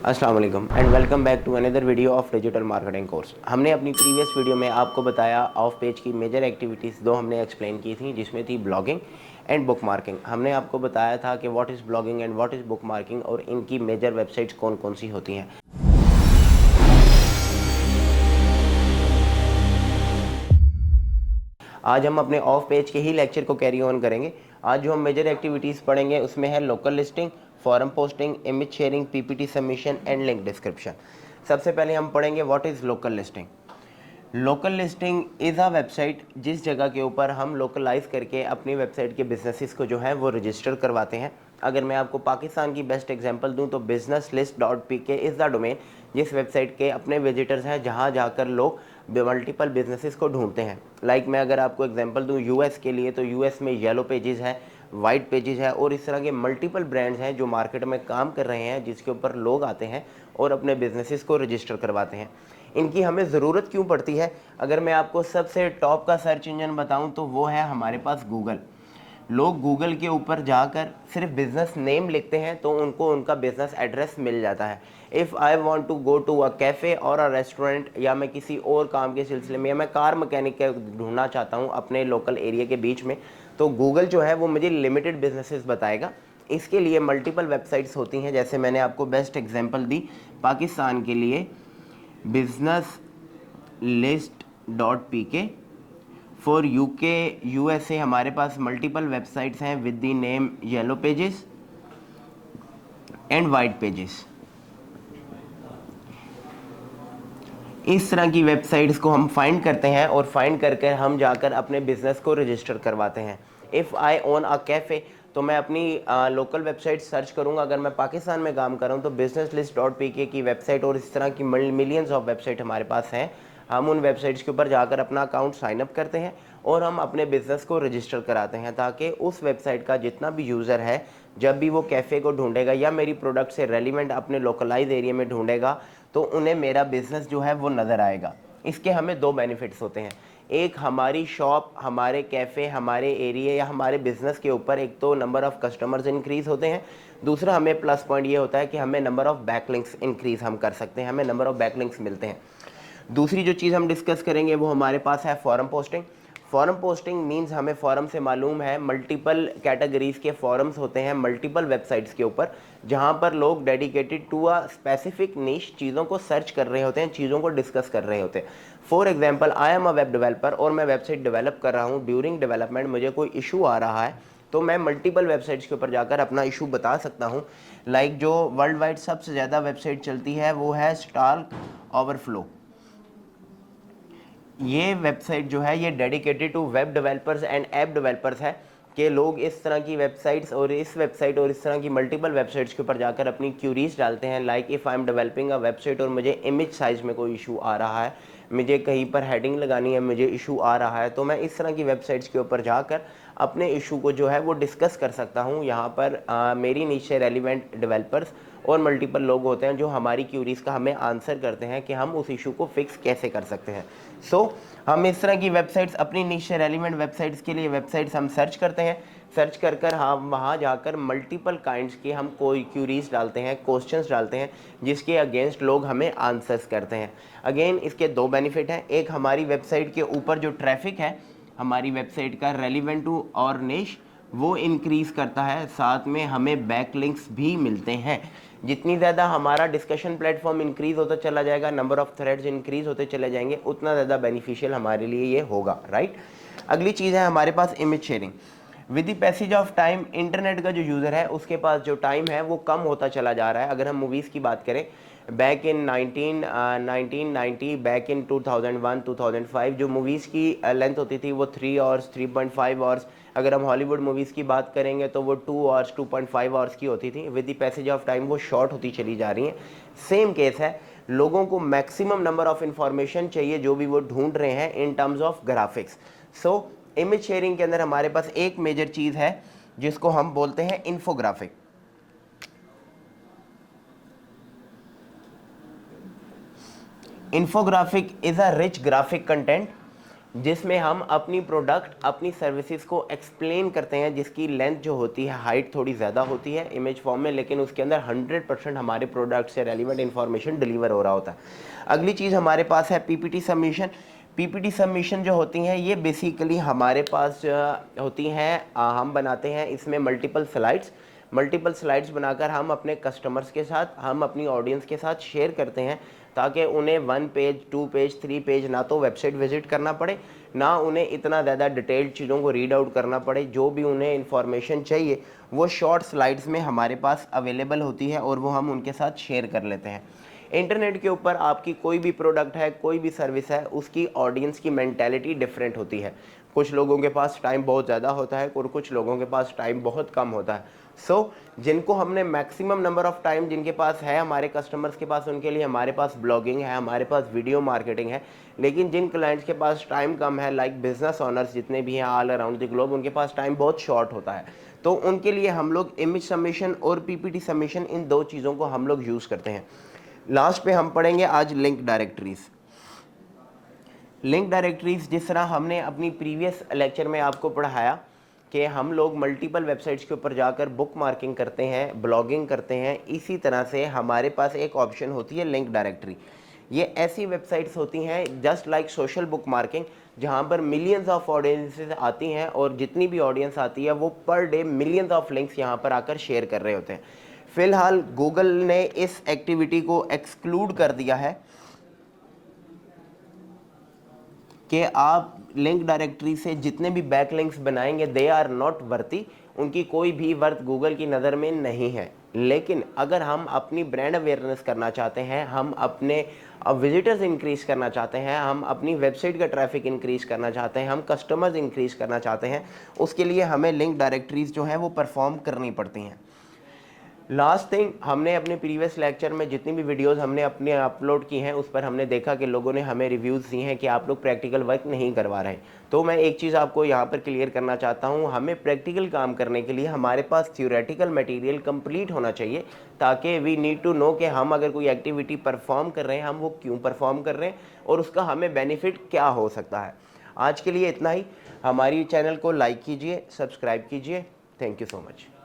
अस्सलाम वालेकुम and welcome back to another video of digital marketing course. हमने अपनी प्रीवियस वीडियो में आपको बताया ऑफ पेज की मेजर एक्टिविटीज़ दो हमने एक्सप्लेन की थी, जिसमें थी ब्लॉगिंग एंड बुक मार्किंग। हमने आपको बताया था कि what is blogging and what is book marking और इनकी मेजर वेबसाइट्स कौन कौन सी होती हैं। आज हम अपने ऑफ पेज के ही लेक्चर को कैरी ऑन करेंगे। आज जो हम मेजर एक्टिविटीज़ पढ़ेंगे उसमें है local listing, forum posting, image sharing, PPT submission and link description. सबसे पहले हम पढ़ेंगे what is local listing. Local listing is a website जिस जगह के ऊपर हम लोकलाइज करके अपनी वेबसाइट के बिजनेसेस को जो है वो रजिस्टर करवाते हैं। अगर मैं आपको पाकिस्तान की बेस्ट एग्जांपल दूं तो businesslist.pk इज़ द डोमेन जिस वेबसाइट के अपने विजिटर्स हैं, जहां जाकर लोग मल्टीपल बिजनेसेस को ढूंढते हैं। मैं अगर आपको एग्जांपल दूं यूएस के लिए, तो यूएस में येलो पेजेस है, वाइट पेजेस है और इस तरह के मल्टीपल ब्रांड्स हैं जो मार्केट में काम कर रहे हैं, जिसके ऊपर लोग आते हैं और अपने बिजनेसेस को रजिस्टर करवाते हैं। इनकी हमें ज़रूरत क्यों पड़ती है? अगर मैं आपको सबसे टॉप का सर्च इंजन बताऊं तो वो है हमारे पास गूगल। लोग गूगल के ऊपर जाकर सिर्फ बिज़नेस नेम लिखते हैं तो उनको उनका बिज़नेस एड्रेस मिल जाता है। If I want to go to a cafe और अ रेस्टोरेंट, या मैं किसी और काम के सिलसिले में, या मैं कार मैकेनिक ढूंढना चाहता हूँ अपने लोकल एरिया के बीच में, तो गूगल जो है वो मुझे लिमिटेड बिजनेसेस बताएगा। इसके लिए मल्टीपल वेबसाइट्स होती हैं, जैसे मैंने आपको बेस्ट एग्जांपल दी पाकिस्तान के लिए businesslist.pk। फॉर यूके यूएसए हमारे पास मल्टीपल वेबसाइट्स हैं with the name yellow pages and white pages. इस तरह की वेबसाइट्स को हम फाइंड करते हैं और फाइंड करके हम जाकर अपने बिजनेस को रजिस्टर करवाते हैं। If I own a cafe, तो मैं अपनी लोकल वेबसाइट सर्च करूंगा। अगर मैं पाकिस्तान में काम कर रहा हूँ तो businesslist.pk की वेबसाइट और इस तरह की मिलियंस ऑफ वेबसाइट हमारे पास हैं। हम उन वेबसाइट्स के ऊपर जाकर अपना अकाउंट साइन अप करते हैं और हम अपने बिज़नेस को रजिस्टर कराते हैं, ताकि उस वेबसाइट का जितना भी यूज़र है, जब भी वो कैफ़े को ढूंढेगा या मेरी प्रोडक्ट से रेलिवेंट अपने लोकलाइज एरिया में ढूंढेगा, तो उन्हें मेरा बिज़नेस जो है वो नज़र आएगा। इसके हमें दो बेनिफिट्स होते हैं। एक, हमारी शॉप, हमारे कैफ़े, हमारे एरिया या हमारे बिज़नेस के ऊपर एक तो नंबर ऑफ़ कस्टमर्स इंक्रीज़ होते हैं। दूसरा, हमें प्लस पॉइंट ये होता है कि हमें नंबर ऑफ़ बैकलिंक्स इंक्रीज़ हम कर सकते हैं, हमें नंबर ऑफ़ बैकलिंक्स मिलते हैं। दूसरी जो चीज़ हम डिस्कस करेंगे वो हमारे पास है forum posting. Forum posting means, हमें फॉरम से मालूम है मल्टीपल कैटेगरीज़ के फॉरम्स होते हैं मल्टीपल वेबसाइट्स के ऊपर, जहां पर लोग dedicated to a specific niche चीज़ों को सर्च कर रहे होते हैं, चीज़ों को डिस्कस कर रहे होते हैं। For example, I am a web developer और मैं वेबसाइट डेवलप कर रहा हूँ। ड्यूरिंग डेवलपमेंट मुझे कोई इशू आ रहा है, तो मैं मल्टीपल वेबसाइट्स के ऊपर जाकर अपना इशू बता सकता हूँ। जो वर्ल्ड वाइड सबसे ज़्यादा वेबसाइट चलती है वो है स्टार्क ओवरफ्लो। ये वेबसाइट जो है ये dedicated to web developers and app developers है, कि लोग इस तरह की वेबसाइट्स और इस वेबसाइट और इस तरह की मल्टीपल वेबसाइट्स के ऊपर जाकर अपनी क्यूरीज डालते हैं। If I am developing a website और मुझे इमेज साइज़ में कोई इशू आ रहा है, मुझे कहीं पर हेडिंग लगानी है, मुझे इशू आ रहा है, तो मैं इस तरह की वेबसाइट्स के ऊपर जाकर अपने इशू को जो है वो डिस्कस कर सकता हूँ। यहाँ पर मेरी नीचे रेलिवेंट डेवलपर्स और मल्टीपल लोग होते हैं जो हमारी क्यूरीज का हमें आंसर करते हैं कि हम उस इशू को फिक्स कैसे कर सकते हैं। हम इस तरह की वेबसाइट्स, अपनी नीचे रेलिवेंट वेबसाइट्स के लिए वेबसाइट्स हम सर्च करते हैं। सर्च कर हम वहाँ जाकर मल्टीपल काइंड्स के हम कोई क्यूरीज डालते हैं, क्वेश्चंस डालते हैं, जिसके अगेंस्ट लोग हमें आंसर्स करते हैं। अगेन इसके दो बेनिफिट हैं। एक, हमारी वेबसाइट के ऊपर जो ट्रैफिक है हमारी वेबसाइट का रेलिवेंट टू और निश, वो इंक्रीज़ करता है। साथ में हमें बैकलिंक्स भी मिलते हैं। जितनी ज़्यादा हमारा डिस्कशन प्लेटफॉर्म इंक्रीज़ होता चला जाएगा, नंबर ऑफ़ थ्रेड्स इंक्रीज़ होते चले जाएंगे, उतना ज़्यादा बेनिफिशियल हमारे लिए ये होगा, राइट। अगली चीज़ है हमारे पास image sharing. With the passage of time, internet का जो यूज़र है उसके पास जो टाइम है वो कम होता चला जा रहा है। अगर हम मूवीज़ की बात करें, बैक इन 1990, बैक इन 2001 2005, जो मूवीज़ की लेंथ होती थी वो 3 आवर्स, 3.5 आवर्स। अगर हम हॉलीवुड मूवीज़ की बात करेंगे तो वो 2 आवर्स, 2.5 आवर्स की होती थी। With the passage of time वो शॉर्ट होती चली जा रही हैं। सेम केस है, लोगों को मैक्सिमम नंबर ऑफ़ इंफॉर्मेशन चाहिए जो भी वो ढूंढ रहे हैं in terms of graphics. Image sharing के अंदर हमारे पास एक मेजर चीज़ है जिसको हम बोलते हैं infographic. Infographic is a rich graphic content जिसमें हम अपनी प्रोडक्ट, अपनी सर्विसेज को एक्सप्लेन करते हैं, जिसकी लेंथ जो होती है, हाइट थोड़ी ज़्यादा होती है इमेज फॉर्म में, लेकिन उसके अंदर 100% हमारे प्रोडक्ट से रेलिवेंट इन्फॉर्मेशन डिलीवर हो रहा होता है। अगली चीज़ हमारे पास है पीपीटी सबमिशन। पीपीटी सबमिशन जो होती हैं ये बेसिकली हमारे पास होती हैं, हम बनाते हैं इसमें मल्टीपल स्लाइड्स बनाकर हम अपने कस्टमर्स के साथ, हम अपनी ऑडियंस के साथ शेयर करते हैं, ताकि उन्हें 1 पेज, 2 पेज, 3 पेज ना तो वेबसाइट विजिट करना पड़े, ना उन्हें इतना ज़्यादा डिटेल्ड चीज़ों को रीड आउट करना पड़े। जो भी उन्हें इन्फॉर्मेशन चाहिए वो शॉर्ट स्लाइड्स में हमारे पास अवेलेबल होती है और वो हम उनके साथ शेयर कर लेते हैं। इंटरनेट के ऊपर आपकी कोई भी प्रोडक्ट है, कोई भी सर्विस है, उसकी ऑडियंस की मेंटालिटी डिफरेंट होती है। कुछ लोगों के पास टाइम बहुत ज़्यादा होता है और कुछ लोगों के पास टाइम बहुत कम होता है। जिनको हमने मैक्सिमम नंबर ऑफ़ टाइम जिनके पास है, हमारे कस्टमर्स के पास, उनके लिए हमारे पास ब्लॉगिंग है, हमारे पास वीडियो मार्केटिंग है। लेकिन जिन क्लाइंट्स के पास टाइम कम है, लाइक बिजनेस ओनर्स जितने भी हैं ऑल अराउंड द ग्लोब, उनके पास टाइम बहुत शॉर्ट होता है, तो उनके लिए हम लोग इमेज सबमिशन और पीपीटी सबमिशन, इन 2 चीज़ों को हम लोग यूज़ करते हैं। लास्ट पे हम पढ़ेंगे आज लिंक डायरेक्टरीज। लिंक डायरेक्टरीज जिस तरह हमने अपनी प्रीवियस लेक्चर में आपको पढ़ाया कि हम लोग मल्टीपल वेबसाइट्स के ऊपर जाकर बुक मार्किंग करते हैं, ब्लॉगिंग करते हैं, इसी तरह से हमारे पास एक ऑप्शन होती है लिंक डायरेक्टरी। ये ऐसी वेबसाइट्स होती हैं just like social book marking, जहाँ पर मिलियंस ऑफ ऑडियंसेस आती हैं और जितनी भी ऑडियंस आती है वो per day millions of links यहाँ पर आकर शेयर कर रहे होते हैं। फिलहाल गूगल ने इस एक्टिविटी को एक्सक्लूड कर दिया है कि आप लिंक डायरेक्टरी से जितने भी बैक लिंक्स बनाएंगे दे आर नॉट वर्थी, उनकी कोई भी वर्थ गूगल की नज़र में नहीं है। लेकिन अगर हम अपनी ब्रांड अवेयरनेस करना चाहते हैं, हम अपने विजिटर्स इंक्रीज करना चाहते हैं, हम अपनी वेबसाइट का ट्रैफिक इंक्रीज करना चाहते हैं, हम कस्टमर्स इंक्रीज करना चाहते हैं, उसके लिए हमें लिंक डायरेक्टरीज जो हैं वो परफॉर्म करनी पड़ती हैं। लास्ट थिंग, हमने अपने प्रीवियस लेक्चर में जितनी भी वीडियोस हमने अपने अपलोड की हैं उस पर हमने देखा कि लोगों ने हमें रिव्यूज़ दिए हैं कि आप लोग प्रैक्टिकल वर्क नहीं करवा रहे। तो मैं एक चीज़ आपको यहाँ पर क्लियर करना चाहता हूँ, हमें प्रैक्टिकल काम करने के लिए हमारे पास थ्योरेटिकल मटेरियल कंप्लीट होना चाहिए, ताकि वी नीड टू नो कि हम अगर कोई एक्टिविटी परफॉर्म कर रहे हैं, हम वो क्यों परफॉर्म कर रहे हैं और उसका हमें बेनिफिट क्या हो सकता है। आज के लिए इतना ही। हमारी चैनल को लाइक कीजिए, सब्सक्राइब कीजिए। Thank you so much.